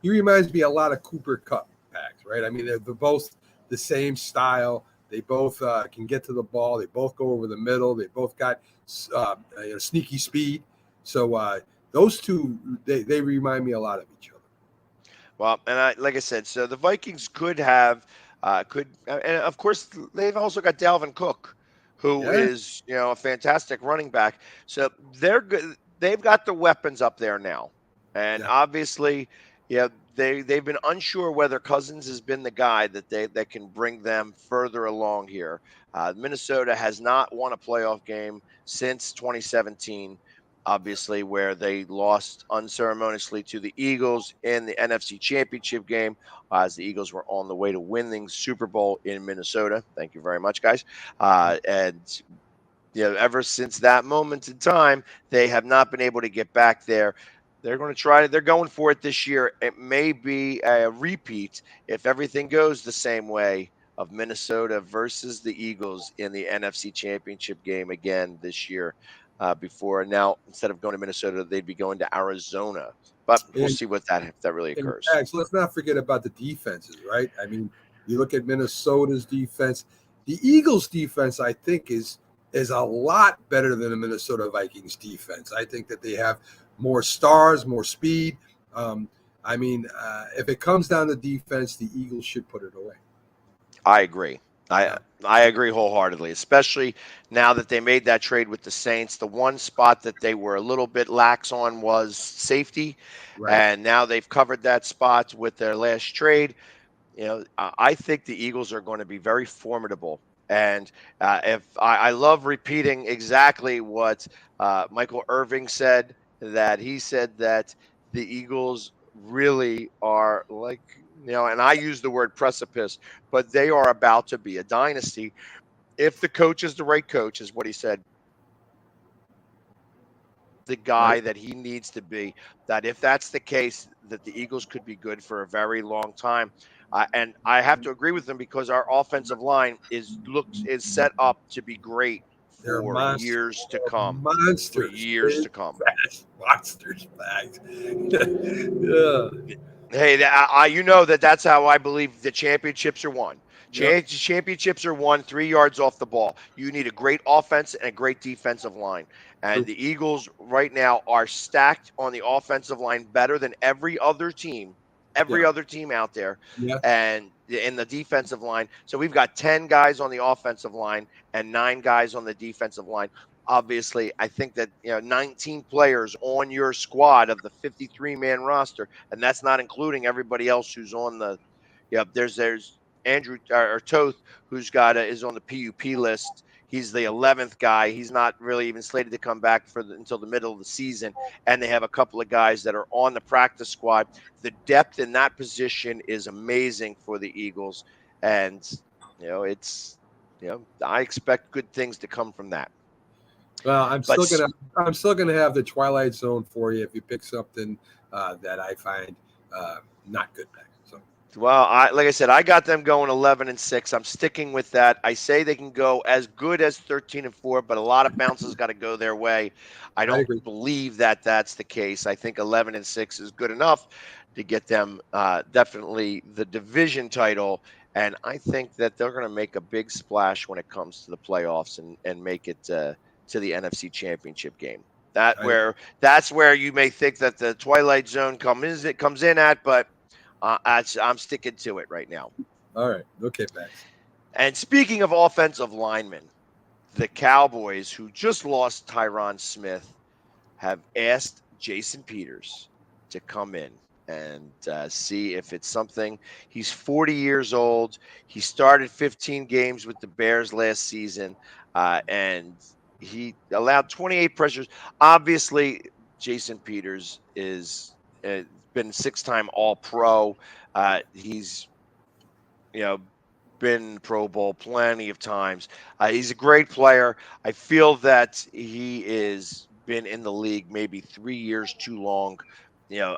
he reminds me a lot of Cooper Kupp backs, right? I mean, they're both the same style. They both can get to the ball. They both go over the middle. They both got sneaky speed. So those two, they remind me a lot of each other. Well, and like I said, so the Vikings could have, and of course they've also got Dalvin Cook, who is a fantastic running back. So they're good. They've got the weapons up there now, and obviously, they've been unsure whether Cousins has been the guy that can bring them further along here. Minnesota has not won a playoff game since 2017. Obviously, where they lost unceremoniously to the Eagles in the NFC Championship game, as the Eagles were on the way to winning Super Bowl in Minnesota. Thank you very much, guys. And ever since that moment in time, they have not been able to get back there. They're going to try. They're going for it this year. It may be a repeat if everything goes the same way of Minnesota versus the Eagles in the NFC Championship game again this year. Before now, instead of going to Minnesota, they'd be going to Arizona. But we'll see if that really occurs. Let's not forget about the defenses, right? I mean, you look at Minnesota's defense. The Eagles' defense, I think, is a lot better than the Minnesota Vikings defense. I think that they have more stars, more speed. If it comes down to defense, the Eagles should put it away. I agree. I agree wholeheartedly, especially now that they made that trade with the Saints. The one spot that they were a little bit lax on was safety, and now they've covered that spot with their last trade. I think the Eagles are going to be very formidable. And if I love repeating exactly what Michael Irving said, that he said that the Eagles really are like, and I use the word precipice, but they are about to be a dynasty. If the coach is the right coach, is what he said, the guy that he needs to be, that if that's the case, that the Eagles could be good for a very long time. And I have to agree with them because our offensive line is set up to be great for years to come. Monsters. For years to come. Monsters, bags. Yeah. Hey, that's how I believe the championships are won. Championships are won 3 yards off the ball. You need a great offense and a great defensive line. And the Eagles right now are stacked on the offensive line better than every other team out there, and in the defensive line. So we've got 10 guys on the offensive line and 9 guys on the defensive line. Obviously, I think that 19 players on your squad of the 53-man roster, and that's not including everybody else who's on the. There's Andrew or Toth, who's is on the PUP list. He's the 11th guy. He's not really even slated to come back until the middle of the season. And they have a couple of guys that are on the practice squad. The depth in that position is amazing for the Eagles. And, I expect good things to come from that. Well, But I'm still gonna have the Twilight Zone for you if you pick something that I find not good back. So well, like I said, I got them going 11-6. I'm sticking with that. I say they can go as good as 13-4, but a lot of bounces got to go their way. I I don't agree. believe that that's the case. I think 11-6 is good enough to get them definitely the division title, and I think that they're going to make a big splash when it comes to the playoffs and make it to the NFC Championship game. I, That's where you may think that the Twilight Zone comes in at, but I'm sticking to it right now. all right. Okay, Max. And speaking of offensive linemen, the Cowboys, who just lost Tyron Smith, have asked Jason Peters to come in and see if it's something. He's 40 years old. He started 15 games with the Bears last season, and he allowed 28 pressures. Obviously, Jason Peters is been six-time All-Pro. He's you know been Pro Bowl plenty of times. He's a great player. I feel that he is been in the league maybe 3 years too long,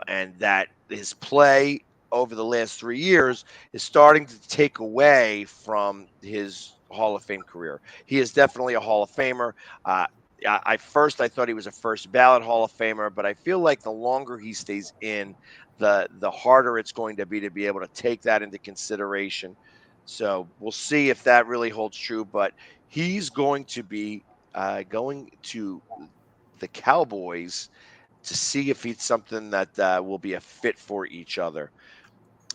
and that his play over the last 3 years is starting to take away from his Hall of Fame career. He is definitely a Hall of Famer. Uh, I thought he was a first ballot Hall of Famer, but I feel like the longer he stays in, the harder it's going to be able to take that into consideration. So we'll see if that really holds true. But he's going to be going to the Cowboys to see if he's something that will be a fit for each other.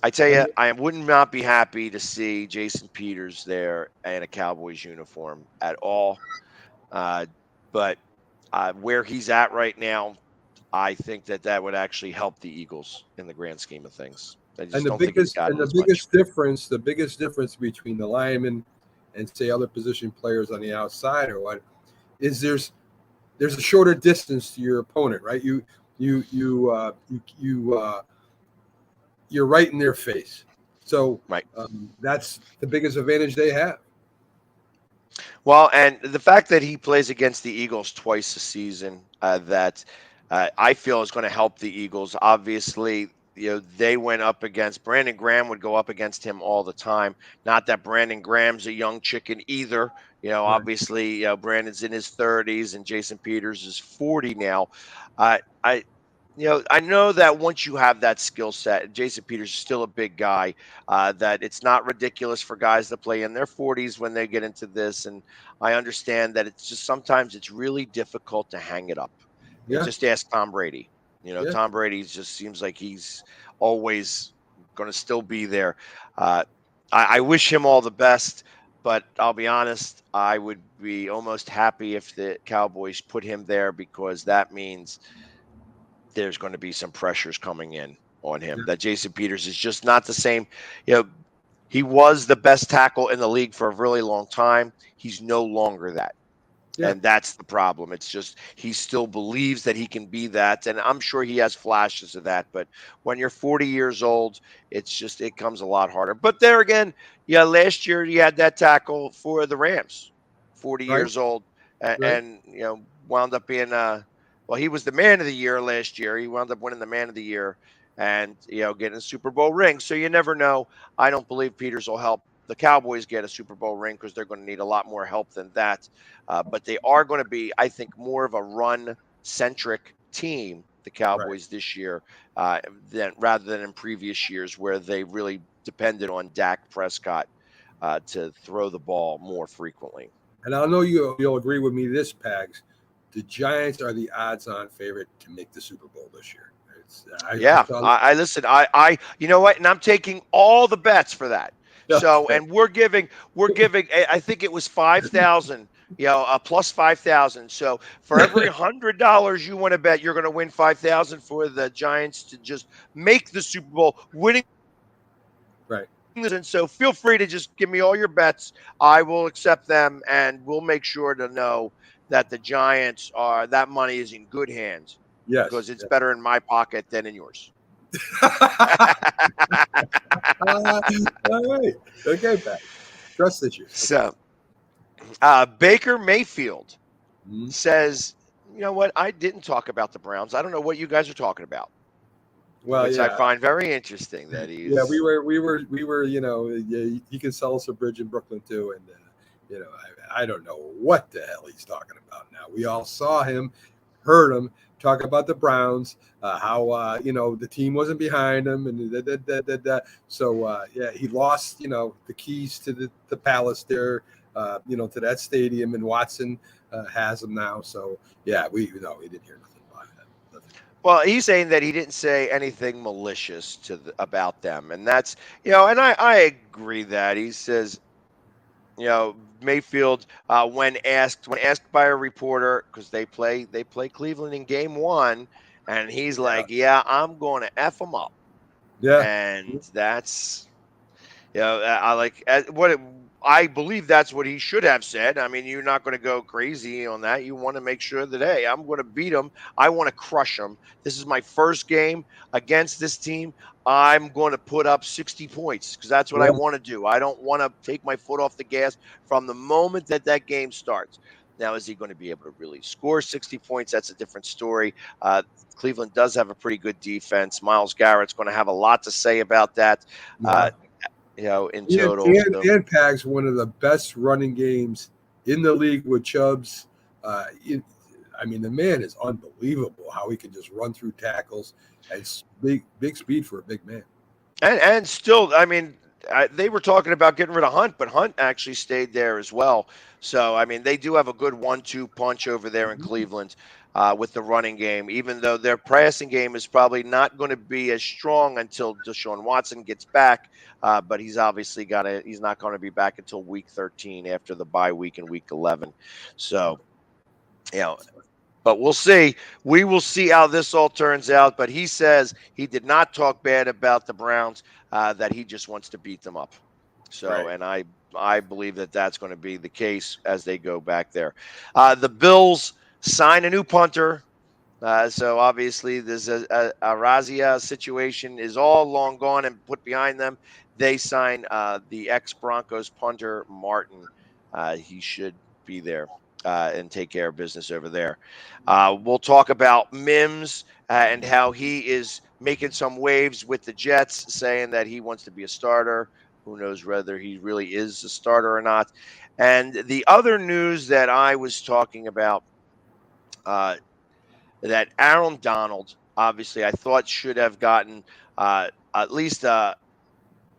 I tell you, And I would not be happy to see Jason Peters there in a Cowboys uniform at all. Uh, but where he's at right now, I think that would actually help the Eagles in the grand scheme of things. I and just don't think he's gotten as much. the biggest difference between the linemen and say other position players on the outside or what is there's a shorter distance to your opponent, right? You're right in their face, so Right. that's the biggest advantage they have. Well, and the fact that he plays against the Eagles twice a season, that I feel is going to help the Eagles. Obviously, they went up against Brandon Graham would go up against him all the time. Not that Brandon Graham's a young chicken either. Right. Obviously, Brandon's in his 30s and Jason Peters is 40 now. I I know that once you have that skill set, Jason Peters is still a big guy. That it's not ridiculous for guys to play in their 40s when they get into this, and I understand that it's just sometimes it's really difficult to hang it up. Yeah, Just ask Tom Brady. yeah. Tom Brady just seems like he's always going to still be there. Uh, I wish him all the best, but I'll be honest, I would be almost happy if the Cowboys put him there because that means there's going to be some pressures coming in on him. That Jason Peters is just not the same. He was the best tackle in the league for a really long time. He's no longer that. Yeah. And that's the problem. It's just he still believes that he can be that. And I'm sure he has flashes of that. But when you're 40 years old, it comes a lot harder. But there again, last year he had that tackle for the Rams, 40 Right. years old, Right. and wound up being well, he was the man of the year last year. He wound up winning the man of the year and getting a Super Bowl ring. So you never know. I don't believe Peters will help the Cowboys get a Super Bowl ring because they're going to need a lot more help than that. But they are going to be, I think, more of a run-centric team, the Cowboys this year, rather than in previous years where they really depended on Dak Prescott to throw the ball more frequently. And I know you'll agree with me this, Pags. The Giants are the odds-on favorite to make the Super Bowl this year. I listen. I you know what? And I'm taking all the bets for that. So, and we're giving. I think it was 5,000. Plus 5,000. So for every $100 you want to bet, you're going to win 5,000 for the Giants to just make the Super Bowl, winning. Right. And so feel free to just give me all your bets. I will accept them, and we'll make sure to know that the Giants that money is in good hands. Yes. Because it's better in my pocket than in yours. All right. Okay, Pat. Trust issues. So, Baker Mayfield says, you know what? I didn't talk about the Browns. I don't know what you guys are talking about. Well, Which I yeah, find very interesting that yeah, he's. we were. Yeah, he can sell us a bridge in Brooklyn too, and I don't know what the hell he's talking about now. We all saw him, heard him talk about the Browns, how the team wasn't behind him, and So yeah, he lost the keys to the palace there, to that stadium, and Watson has them now. So yeah, we didn't hear nothing about that. Nothing. Well, he's saying that he didn't say anything malicious about them, and that's and I agree that he says Mayfield when asked by a reporter because they play Cleveland in game one, and he's Yeah, like, yeah, I'm going to f them up, yeah, and that's I like I believe that's what he should have said. I mean, you're not going to go crazy on that. You want to make sure that, hey, I'm going to beat him. I want to crush him. This is my first game against this team. I'm going to put up 60 points because that's what I yeah. want to do. I don't want to take my foot off the gas from the moment that game starts. Now, is he going to be able to really score 60 points? That's a different story. Cleveland does have a pretty good defense. Myles Garrett's going to have a lot to say about that. Yeah. In And, total. and, So, and Pags, one of the best running games in the league with Chubbs. I mean, the man is unbelievable how he can just run through tackles and big speed for a big man. and still, I mean, they were talking about getting rid of Hunt, but Hunt actually stayed there as well. So, I mean, they do have a good 1-2 punch over there in Cleveland with the running game, even though their passing game is probably not going to be as strong until Deshaun Watson gets back. But he's obviously he's not going to be back until week 13 after the bye week in week 11. So, you know, but we'll see. We will see how this all turns out. But he says he did not talk bad about the Browns, that he just wants to beat them up. So, Right. and I believe that that's going to be the case as they go back there. The Bills sign a new punter. So obviously, this Razia situation is all long gone and put behind them. They sign the ex Broncos punter Martin. He should be there and take care of business over there. We'll talk about Mims and how he is making some waves with the Jets, saying that he wants to be a starter. Who knows whether he really is a starter or not? And the other news that I was talking about. That Aaron Donald, obviously, I thought should have gotten at least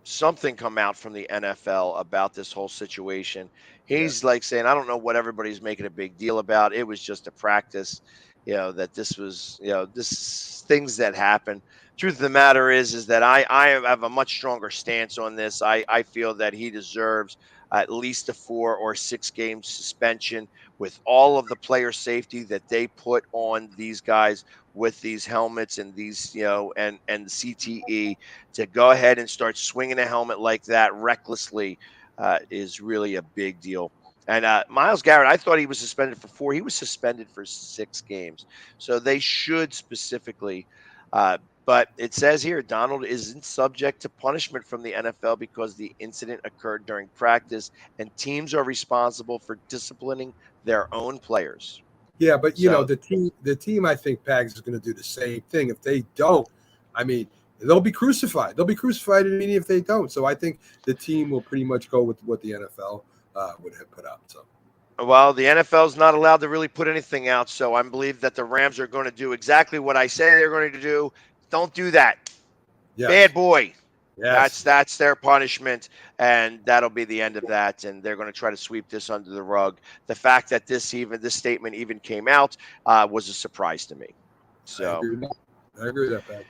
something come out from the NFL about this whole situation. Yeah. He's like saying, I don't know what everybody's making a big deal about. It was just a practice, that this was, this things that happen. Truth of the matter is that I have a much stronger stance on this. I feel that he deserves at least a 4 or 6 game suspension with all of the player safety that they put on these guys with these helmets and these, and the CTE to go ahead and start swinging a helmet like that recklessly is really a big deal. And Myles Garrett, I thought he was suspended for 4. He was suspended for 6 games. So they should specifically. But it says here Donald isn't subject to punishment from the NFL because the incident occurred during practice, and teams are responsible for disciplining their own players. Yeah, but So the team, I think Pags is going to do the same thing. If they don't, I mean, they'll be crucified. They'll be crucified in media if they don't. So I think the team will pretty much go with what the NFL would have put out. So Well, the NFL is not allowed to really put anything out, so I believe that the Rams are going to do exactly what I say they're going to do. Don't do that. Bad yes, boy. yes, That's their punishment, and that'll be the end of that. And they're going to try to sweep this under the rug. The fact that this statement even came out was a surprise to me. I So. agree with that. I agree with that, Pags.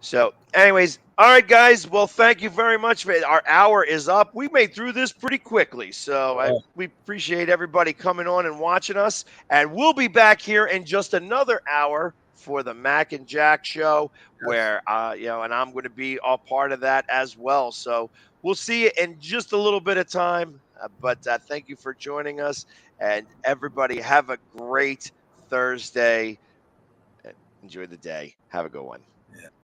So, anyways, all right, guys. Well, thank you very much. Our hour is up. We made through this pretty quickly. So we appreciate everybody coming on and watching us. And we'll be back here in just another hour for the Mac and Jack show, where, and I'm going to be a part of that as well. So we'll see you in just a little bit of time. But thank you for joining us. And everybody have a great Thursday. Enjoy the day. Have a good one.